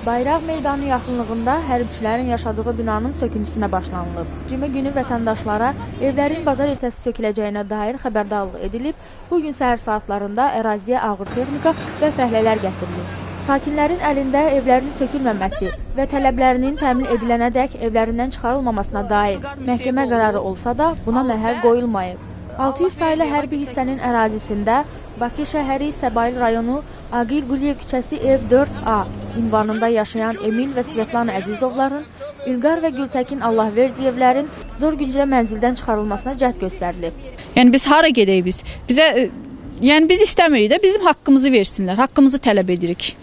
Bayraq meydanı yaxınlığında hərbçilərin yaşadığı binanın söküntüsünə başlanılıb. Cümə günü vətəndaşlara evlərin bazar ertəsi söküləcəyinə dair xəbərdarlıq edilib. Bugün səhər saatlarında əraziyə ağır texnika və fəhlələr gətirilib. Sakinlərin əlində evlərinin sökülməməsi və tələblərinin təmin edilənədək evlərindən çıxarılmamasına dair məhkəmə qərarı olsa da buna məhəl qoyulmayıb. 600 saylı hərbi hissənin ərazisində Bakı şəhəri Səbail rayonu Aqil Quliyev küçəsi ev 4A ünvanında yaşayan Emil və Svetlana Əzizovların, İlqar və Gültəkin Allahverdiyevlərin zor güclə mənzildən çıxarılmasına cəhd göstərilib. Yəni biz hara gedək biz? Yəni biz istəmirik də bizim haqqımızı versinlər. Haqqımızı tələb edirik.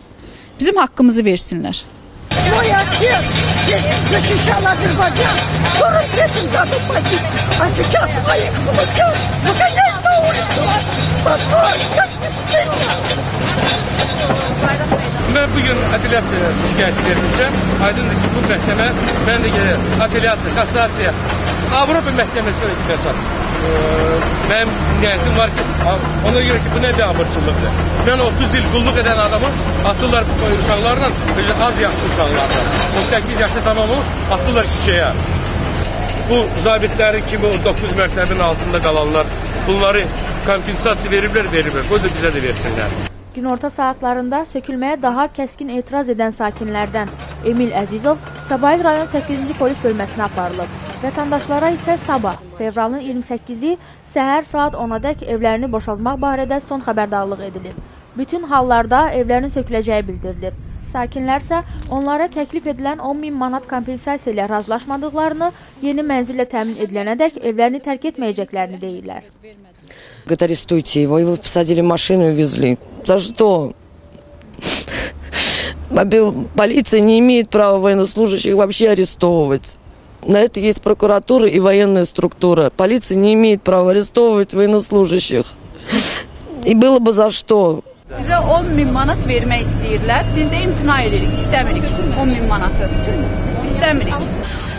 Bizim haqqımızı versinlər. Ben bugün apellyasiya şikayeti vermişim. Aydındır ki bu məhkəmə, ben de apellyasiya, kassasiya, Avropa məhkəməsinə gidəcəm. Benim niyetim var ki, ona göre ki bu ne bir abırçılıqdır. Ben 30 yıl kulluk eden adamı atırlar bu uşaqlarla, az yaşlı uşaqlarla. 18 yaşlı tamamı atırlar şişeye. Bu zabitlerin kimi o 9 mərtəbənin altında qalanlar, bunları kompensasiya veriblər. Bu da bize de versinler. Günorta saatlarında sökülməyə daha kəskin etiraz edən sakinlərdən Emil Əzizov Səbail rayon 8-ci polis bölməsinə aparılıb. Vətəndaşlara isə sabah, fevralın 28-i səhər saat 10-a dək evlərini boşaltmaq barədə son xəbərdarlıq edilib. Bütün hallarda evlərin söküləcəyi bildirilib. Sakinlər isə onlara təklif edilən 10.000 manat kompensasiya ilə razılaşmadıqlarını, yeni mənzillə təmin edilənədək evlərini tərk etməyəcəklərini deyirlər. Говорит, арестуйте его, его посадили в машину и увезли. За что? Полиция не имеет права военнослужащих вообще арестовывать. На это есть прокуратура и военная структура. Полиция не имеет права арестовывать военнослужащих. И было бы за что. Bizə 10.000 manat vermək istəyirlər. Biz də imtina edirik, istəmirik 10.000 manatı. İstəmirik.